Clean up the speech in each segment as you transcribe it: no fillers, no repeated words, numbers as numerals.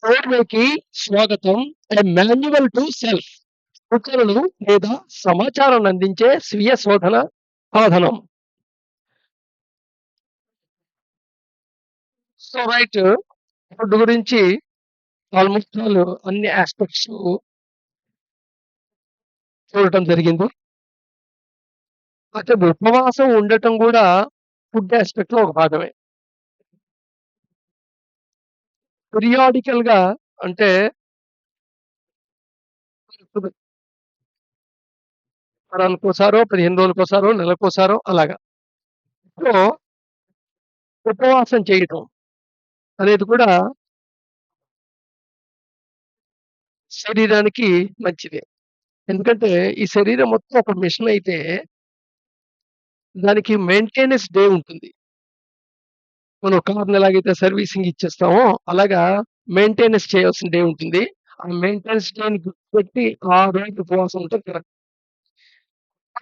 ఓర్మకి స్వాగతం. A manual to self. సూచనలు లేదా సమాచారాన్ని అందించే స్వీయ శోధన సాధనం. సో రైట్ ఫుడ్ గురించి ఆల్మోస్ట్ ఆల్ అన్ని యాస్పెక్ట్స్ చూడటం జరిగింది. అయితే ఉపవాసం ఉండటం గూడా ఫుడ్ యాస్పెక్ట్‌లో ఒక భాగమే. పిరియాడికల్‌గా అంటే వారానికోసారో, 15 రోజులకోసారో, నెలకోసారో అలాగా. సో, ఉపవాసం చేయటం అనేది కూడా శరీరానికి మంచిదే. ఎందుకంటే ఈ శరీరం మొత్తం ఒక మిషన్ అయితే దానికి మెయింటెనెన్స్ డే ఉంటుంది. మనం కార్‌ని ఎలాగైతే సర్వీసింగ్ ఇచ్చేస్తామో అలాగా మెయింటెనెన్స్ చేయాల్సిన డే ఉంటుంది. ఆ మెయింటెనెన్స్ డేని గుర్తుపెట్టి ఆ రోజు ఉపవాసం ఉంటే కరెక్ట్.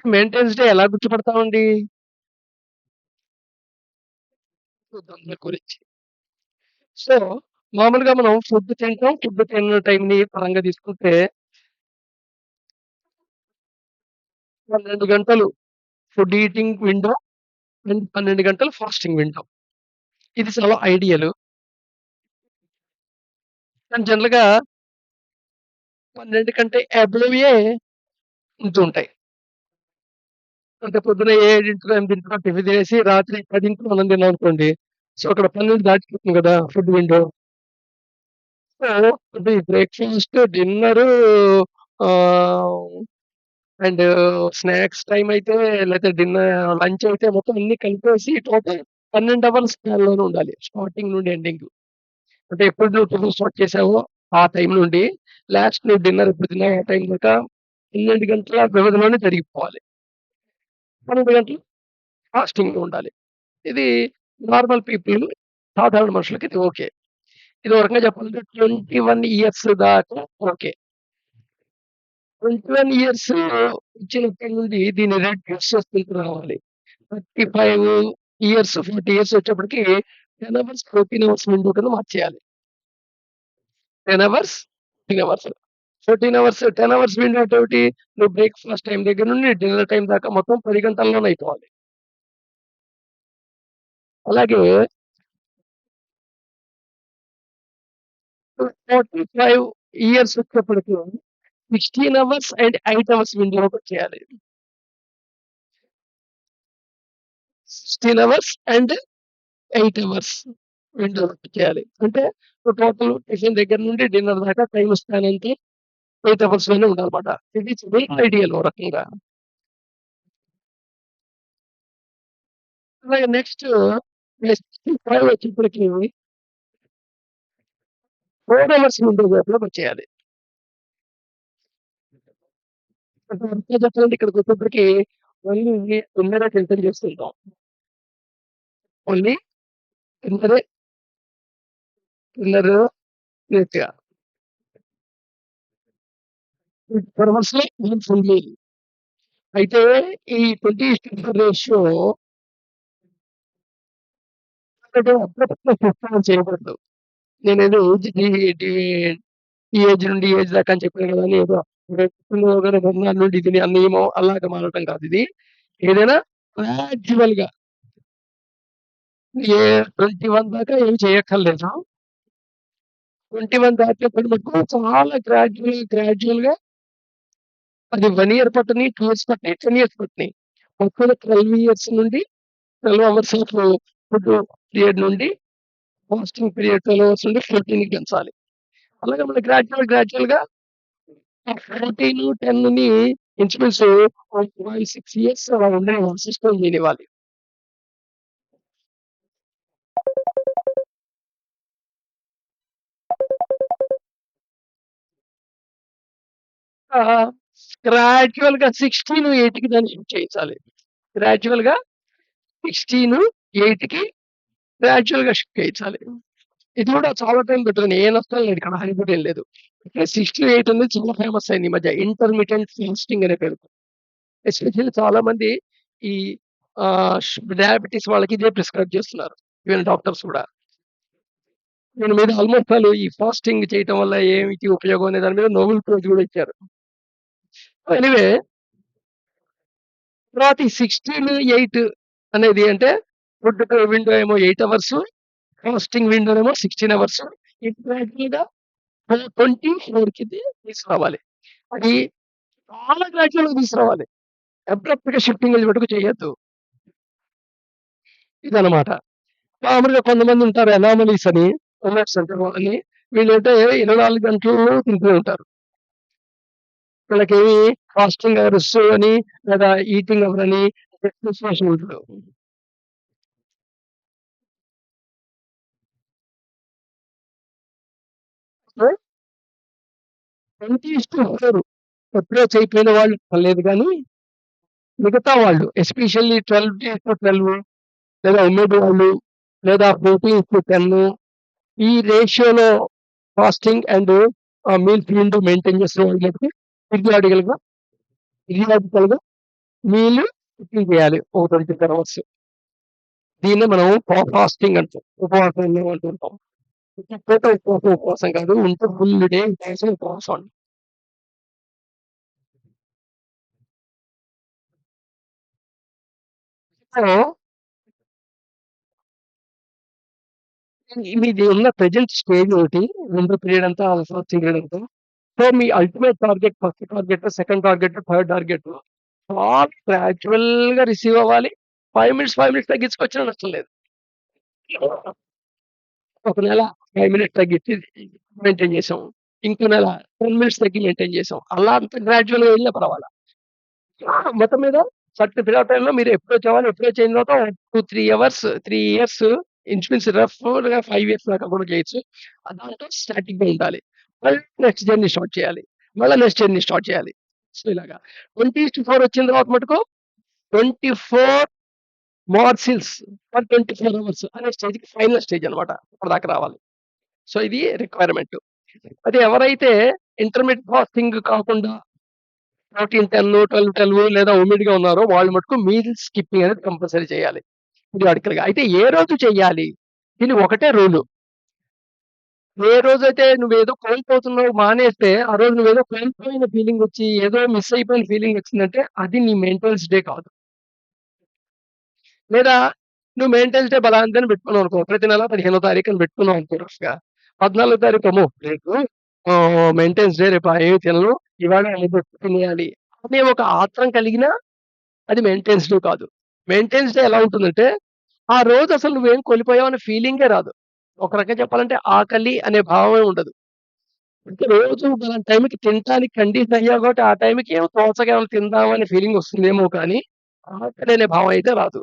మెయింటెనెన్స్ డే ఎలా గుర్తుపడతామండి? చూద్దాం దాని గురించి. సో, మామూలుగా మనం ఫుడ్ తింటాం. ఫుడ్ తిన్న టైంని పరంగా తీసుకుంటే 12 గంటలు ఫుడ్ ఈటింగ్ విండో అండ్ 12 గంటలు ఫాస్టింగ్ విండో. ఇది చాలా ఐడియల్. కానీ జనరల్‌గా 12 కంటే అబోవే ఉంటూ ఉంటాయి. అంటే పొద్దున 7:00కో, 8:00కో టిఫిన్ తినేసి రాత్రి 10:00కి అన్నం తిన్నామనుకోండి. సో, అక్కడ 12 దాటిపోతుంది గదా! Food window. సో, అంటే బ్రేక్‌ఫాస్ట్, డిన్నరు ఆహ్, అండ్ స్నాక్స్ టైమ్ అయితే లేతే లంచ్ అయితే మొత్తం అన్నీ కలిపేసి టోటల్ 12 అవర్స్ దానిలోనే ఉండాలి. స్టార్టింగ్ నుండి ఎండింగ్. అంటే ఎప్పుడు నువ్వు టిఫిన్ స్టార్ట్ చేసావో ఆ టైం నుండి లాస్ట్ నువ్వు డిన్నర్ ఎప్పుడు తిన్నావో ఆ టైం దాకా 12 గంటల వ్యవధిలోనే జరిగిపోవాలి. 12 గంటలు ఫాస్టింగ్‌లో ఉండాలి. ఇది నార్మల్ పీపుల్ సాధారణ మనుషులకి ఇది ఓకే. ఇది ఒక రకంగా చెప్పాలంటే 21 ఇయర్స్ దాకా ఓకే. 21 ఇయర్స్ వచ్చినప్పటి నుండి దీన్ని రెడ్యూస్ చేసుకుంటూ రావాలి. 35 ఇయర్స్, 40 ఇయర్స్ వచ్చేప్పటికి 10 అవర్స్, 14 అవర్స్ విండో కింద మార్చేయాలి. 10 hours, 14 hours. 14 hours, 10 hours window అంటే ఏమిటి? నువ్వు బ్రేక్‌ఫాస్ట్ టైమ్ దగ్గర నుండి డిన్నర్ టైమ్ దాకా మొత్తం 10 గంటల్లోనే అయిపోవాలి. అలాగే 45 ఇయర్స్ వచ్చేప్పటికి 16 అవర్స్ అండ్ 8 అవర్స్ విండోలో చేయాలి. 16 అవర్స్ అండ్ 8 అవర్స్ విండోలో చేయాలి. అంటే టోటల్ టిఫిన్ దగ్గర నుండి డిన్నర్ దాకా టైమ్ స్పాన్ అంటే 8 అవర్స్‌లోనే ఉండాలన్నమాట. ఇది వెరీ ఐడియల్ ఓ రకంగా. అలాగే నెక్స్ట్ 65 వచ్చేప్పటికి 4 అవర్స్ విండో గ్యాప్‌లోకి వచ్చేయాలి. అంటే అంతే చెప్పాలంటే ఇక్కడికొచ్చేప్పటికి ఓన్లీ డిన్నరే ఫిల్టర్ చేస్తుంటాం. ఓన్లీ డిన్నరే డిన్నరు నీట్‌గా 4 అవర్స్‌లో వన్ ఫుల్ మీల్. అయితే ఈ 20:4 రేషియో అంటే అప్పుడప్పుడు ప్రస్తావన చేయకూడదు. నేనేదో ఏజ్ డి ఈ ఏజ్ నుండి ఈ ఏజ్ దాకా అని చెప్పాను కదా! అని ఏదో రేపుగానే మరునాడు నుండి ఇది నియమం అలాగా మారటం కాదు ఇది. ఏదైనా గ్రాడ్యువల్‌గా ఏ 21 దాకా ఏమి చేయక్కర్లేదు. 21 దాటేప్పటి మటుకు చాలా గ్రాడ్యుయల్‌గా అది 1 ఇయర్ పట్టని, 2 ఇయర్స్ పట్టని, 10 ఇయర్స్ పట్టని. మొత్తం 12 ఇయర్స్ నుండి 12 అవర్స్ ఆఫ్ ఫుడ్ పీరియడ్ నుండి ఫాస్టింగ్ పీరియడ్ 12 అవర్స్ నుండి 14కి పెంచాలి. అలాగే మనం గ్రాడ్యుయల్‌గా ఆ 14, 10ని ఇంచుమించు ఒక 6 ఇయర్స్ అలా ఉండనివ్వాలి. సస్టైన్ చేయనివ్వాలి. ఆహ్, గ్రాడ్యుయల్‌గా 16, 8కి దాన్ని షిఫ్ట్ చేయించాలి. గ్రాడ్యుయల్‌గా 16, 8కి గ్రాడ్యుయల్‌గా షిఫ్ట్ చేయించాలి. ఇది కూడా చాలా టైం పట్టుతుంది. ఏ నష్టం లేదు ఇక్కడ. హైపోట్ ఏం లేదు. ఇక్కడ 6-8 అనేది చాలా ఫేమస్ అయింది ఈ మధ్య. ఇంటర్మిటెంట్ ఫాస్టింగ్ అనే పేరుతో. ఎస్పెషల్లీ చాలా మంది ఈ డయాబెటిస్ వాళ్ళకి ఇదే ప్రిస్క్రైబ్ చేస్తున్నారు. ఈవెన్ డాక్టర్స్ కూడా. దీని మీద ఆల్‌మోస్ట్ ఆల్ ఈ ఫాస్టింగ్ చేయటం వల్ల ఏమిటి ఉపయోగం అనే దాని మీద నోబెల్ ప్రైజ్ గూడా ఇచ్చారు. ఎనీవే తర్వాత ఈ 16:8 అనేది అంటే ఫుడ్ విండో ఏమో 8 అవర్స్, ఫాస్టింగ్ విండోనేమో 16 అవర్స్. ఇది గ్రాడ్యుయల్‌గా 24కి తీసుకురావాలి. అది చాలా గ్రాడ్యుయల్‌గా తీసుకురావాలి. అబ్రప్ట్‌గా షిఫ్టింగ్ అది మటుకు చేయొద్దు. ఇదనమాట. మామూలుగా కొంతమందుంటారు అనామలీస్ అని, అలర్ట్స్ అంటారు వాళ్ళని. వీళ్ళంటే 24 గంటలు తింటూనే ఉంటారు. వీళ్ళకేమి ఫాస్టింగ్ అవర్స్ అని లేదా ఈటింగ్ అవర్ అని డిఫరెన్షియేషన్ ఉండదు. సో, 20:4 అప్రోచ్ అయిపోయిన వాళ్ళు పర్లేదు గానీ, మిగతా వాళ్ళు ఎస్పెషల్లీ 12:12 లేదా ఉమెన్ వాళ్ళు లేదా 14:10 ఈ రేషియోలో fasting and meals window maintain చేసిన వాళ్ళు మటుకు పీరియాడికల్‌గా పీరియాడికల్‌గా మీల్ కుకింగ్ చేయాలి. ఒక 24 అవర్స్. దీన్నే మనం ఫాస్టింగ్ అంటాం. ఉపవాసం ఉన్నాం అంటుంటాం. పూట ఉపవాసం ఉపవాసం కాదు. ఉంటే ఫుల్ డే ఉపవాసం ఉపవాసం అండి. సో, మీది ఉన్న ప్రెజెంట్ స్టేజ్ ఒకటి. విండో పీరియడ్ అంతా ఫాస్టింగ్ పీరియడ్ అంతా. సో, మీ ultimate target first target, second target, third target చాలా గ్రాడ్యుయల్‌గా రిసీవ్ అవ్వాలి. 5 మినిట్స్, 5 మినిట్స్ తగ్గించుకొచ్చినా నష్టం లేదు. ఒక నెల 5 మినిట్స్ తగ్గించి మెయింటైన్ చేసాం. ఇంకో నెల 10 మినిట్స్ తగ్గి మెయింటైన్ చేసాం. అలా అంత గ్రాడ్యుయల్‌గా వెళ్ళినా పర్వాలా. మొత్తం మీద సర్టెన్ పీరియడ్ ఆఫ్ టైమ్‌లో మీరు అప్రోచ్ అవ్వాలి. అప్రోచ్ అయిన తర్వాత 2, 3 అవర్స్, 3 ఇయర్స్ ఇంచుమించు రఫ్‌గా 5 ఇయర్స్ దాకా కూడా చేయొచ్చు. దాంట్లో స్టాటిక్‌గా ఉండాలి. మళ్ళీ నెక్స్ట్ జర్నీ స్టార్ట్ చేయాలి. మళ్ళా నెక్స్ట్ జర్నీ స్టార్ట్ చేయాలి. సో, ఇలాగా 20:4 వచ్చిన తర్వాత మటుకు 24 మార్సిల్స్ ఫర్ 24 అవర్స్ అనే స్టేజ్‌కి ఫైనల్ స్టేజ్ అన్నమాట. అప్పటిదాకా రావాలి. సో, ఇది రిక్వైర్‌మెంట్. అయితే ఎవరైతే ఇంటర్మిటెంట్ ఫాస్టింగ్ కాకుండా 14, 10, 12, 12 లేదా ఒమిడ్‌గా ఉన్నారో వాళ్ళు మటుకు మీల్ స్కిప్పింగ్ అనేది కంపల్సరీ చేయాలి. పిరియాడికల్‌గా. అయితే ఏ రోజు చెయ్యాలి? దీనికి ఒకటే రూలు. ఏ రోజైతే నువ్వేదో కోల్పోతున్నావు మానేస్తే, ఆ రోజు నువ్వేదో కోల్పోయిన ఫీలింగొచ్చి, ఏదో మిస్ అయిపోయిన ఫీలింగొచ్చిందంటే, అది నీ మెయింటెనెన్స్ డే కాదు. లేదా నువ్వు మెయింటెనెన్స్ డే బలాంతని పెట్టుకున్నావనుకో, ప్రతి నెల 15వ తారీఖున పెట్టుకున్నావనుకో రఫ్‌గా. 14వ తారీఖు అమ్మో! రేపు మెయింటెనెన్స్ డే రేపు ఏమి తినను. ఇవాళ ఏదో తినేయాలి అనే ఒక ఆత్రం కలిగినా అది మెయింటెనెన్స్ డే కాదు. మెయింటెనెన్స్ డే ఎలా ఉంటుందంటే, ఆ రోజు అసలు నువ్వేం కోల్పోయావనే ఫీలింగే రాదు. ఒక రకంగా చెప్పాలంటే ఆకలి అనే భావమే ఉండదు. అంటే రోజు పలానా టైంకి తినటానికి కండిషన్ అయ్యావు కాబట్టి, ఆ టైంకి ఏమో తోచగా ఏమైనా తిందాం అనే ఫీలింగ్ వస్తుందేమో కానీ, ఆకలి అనే భావం అయితే రాదు.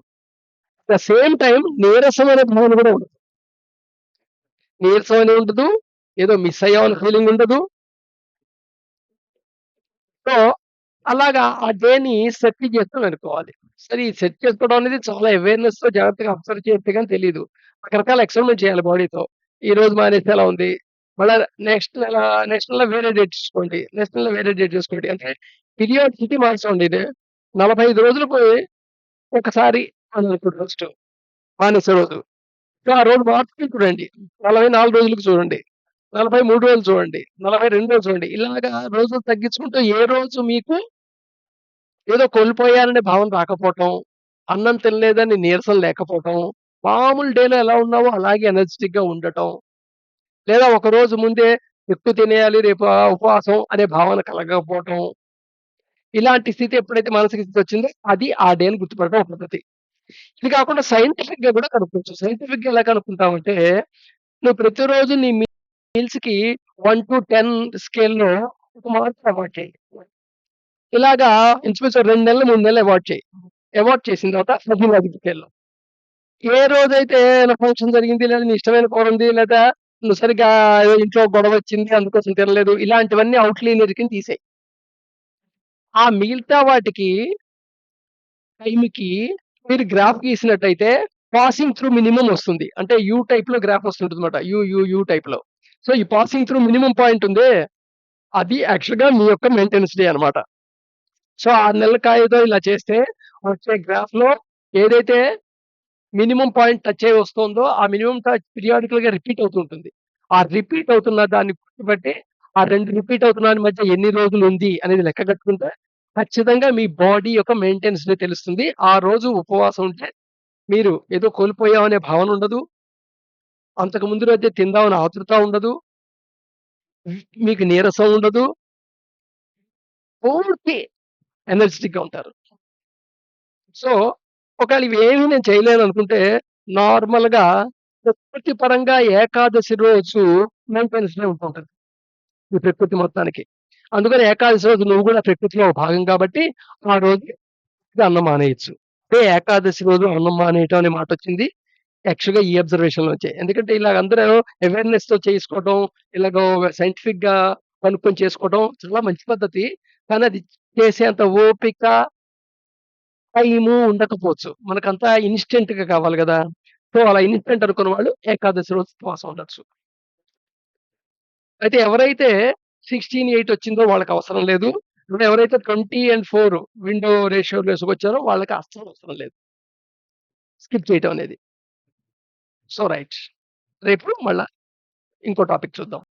అట్ ద సేమ్ టైమ్ నీరసం అనే భావన కూడా ఉండదు. నీరసం అని ఉండదు. ఏదో మిస్ అయ్యామన్న ఫీలింగ్ ఉండదు. సో, అలాగా ఆ డేని సెట్ చేసుకొననుకోవాలి. సరే ఈ సెట్ చేసుకోవడం అనేది చాలా అవేర్‌నెస్‌తో జాగ్రత్తగా అబ్జర్వ్ చేస్తే గాని తెలీదు. రకరకాల ఎక్స్‌పెరిమెంట్ చేయాలి బాడీతో. ఈరోజు మానేస్తే ఎలా ఉంది? మళ్ళా నెక్స్ట్ నెల వేరే డేట్ చూసుకోండి. నెక్స్ట్ నెల వేరే డేట్ చూసుకోండి. అంటే పీరియాడిసిటీ మార్చండి ఇది. 45 రోజులకు ఒకసారి అని అనుకోండి ఫస్ట్ మానేసే రోజు. సో, ఆ రోజు మార్చుకొని చూడండి. 44 రోజులకు చూడండి. 43 రోజులు చూడండి. 42 రోజులు చూడండి. ఇలాగా రోజులు తగ్గించుకుంటూ ఏ రోజు మీకు ఏదో కోల్పోయాననే భావన రాకపోవటం, అన్నం తినలేదని నీరసం లేకపోవటం, మామూలు డేలో ఎలా ఉన్నావో అలాగే ఎనర్జిటిక్‌గా ఉండటం, లేదా ఒక రోజు ముందే ఎక్కువ తినేయాలి రేపు ఉపవాసం అనే భావన కలగకపోవటం, ఇలాంటి స్థితి ఎప్పుడైతే మానసిక స్థితి వచ్చిందో అది ఆ డేని గుర్తుపట్టడం ఒక పద్ధతి. ఇది కాకుండా సైంటిఫిక్‌గా కూడా కనుక్కోవచ్చు. సైంటిఫిక్‌గా ఎలా కనుక్కుంటామంటే, నువ్వు ప్రతిరోజు నీ మీల్స్‌కి 1-10 స్కేల్‌లో ఒక మార్క్ అలవాటు చేయి. ఇలాగా ఇంచుమించు 2 నెలలు, 3 నెలలు అవాయిడ్ చెయి. అవాయిడ్ చేసిన తర్వాత సహజంగాదికి స్కేల్‌లో. ఏ రోజైతే ఏదైనా ఫంక్షన్ జరిగింది, లేదా నీ ఇష్టమైన కూరుంది, లేదా నువ్వు సరిగ్గా ఏదో ఇంట్లో గొడవొచ్చింది, అందుకోసం తినలేదు. ఇలాంటివన్నీ ఔట్‌లినియర్ కింద తీసేయి. ఆ మిగతా వాటికి టైంకి మీరు గ్రాఫ్ గీసినట్టయితే పాసింగ్ త్రూ మినిమమ్ వస్తుంది. అంటే యూ టైప్‌లో గ్రాఫ్ వస్తుంటదన్నమాట. యూ టైప్‌లో. సో, ఈ పాసింగ్ త్రూ మినిమమ్ పాయింట్ ఉందే, అది యాక్చువల్‌గా మీ యొక్క మెయింటెనెన్స్ డే అన్నమాట. సో, 6 నెలల కాయేదో ఇలా చేస్తే వచ్చే గ్రాఫ్‌లో ఏదైతే మినిమమ్ పాయింట్ టచ్ అయ్యి వస్తుందో, ఆ మినిమమ్ టచ్ పీరియాడికల్‌గా రిపీట్ అవుతూ ఉంటుంది. ఆ రిపీట్ అవుతున్న దాన్ని గుర్తుపట్టి, ఆ 2 రిపీట్ అవుతున్న దాని మధ్య ఎన్ని రోజులుంది అనేది లెక్క కట్టుకుంటే, ఖచ్చితంగా మీ బాడీ యొక్క మెయింటెనెన్స్ తెలుస్తుంది. ఆ రోజు ఉపవాసం ఉంటే, మీరు ఏదో కోల్పోయాం అనే భావన ఉండదు. అంతకు ముందు రోజే తిందామని ఆతృత ఉండదు. మీకు నీరసం ఉండదు. పూర్తి ఎనర్జిటిక్‌గా ఉంటారు. సో, ఒకవేళ ఇవేమి నేను చేయలేననుకుంటే, నార్మల్‌గా ప్రకృతి పరంగా ఏకాదశి రోజు మెయింటెనెన్స్‌లో ఉంటుంటది. ఈ ప్రకృతి మొత్తానికి. అందుకని ఏకాదశి రోజు నువ్వు గూడా ప్రకృతిలో ఒక భాగం కాబట్టి, ఆ రోజు అన్నం మానేయొచ్చు. అంటే ఏకాదశి రోజు అన్నం మానేయటం అనే మాటొచ్చింది. యాక్చువల్‌గా ఈ అబ్జర్వేషన్‌లోంచే. ఎందుకంటే ఇలాగ అందరూ అవేర్‌నెస్‌తో చేసుకోవటం, ఇలాగ సైంటిఫిక్‌గా కనుక్కొని చేసుకోవటం చాలా మంచి పద్ధతి. కానీ అది చేసేంత ఓపిక, టైము ఉండకపోవచ్చు. మనకంతా ఇన్‌స్టంట్‌గా కావాలి గదా! సో, అలా ఇన్‌స్టంట్ అనుకున్న వాళ్ళు ఏకాదశి రోజు ఉపవాసం ఉండొచ్చు. అయితే ఎవరైతే 16:8 వచ్చిందో వాళ్ళకవసరం లేదు. ఎవరైతే 20:4 విండో రేషియో‌లోకొచ్చారో వాళ్ళకి అస్సలు అవసరం లేదు. స్కిప్ చేయటం అనేది. So, right. రేపు మళ్ళా ఇంకో టాపిక్ చూద్దాం.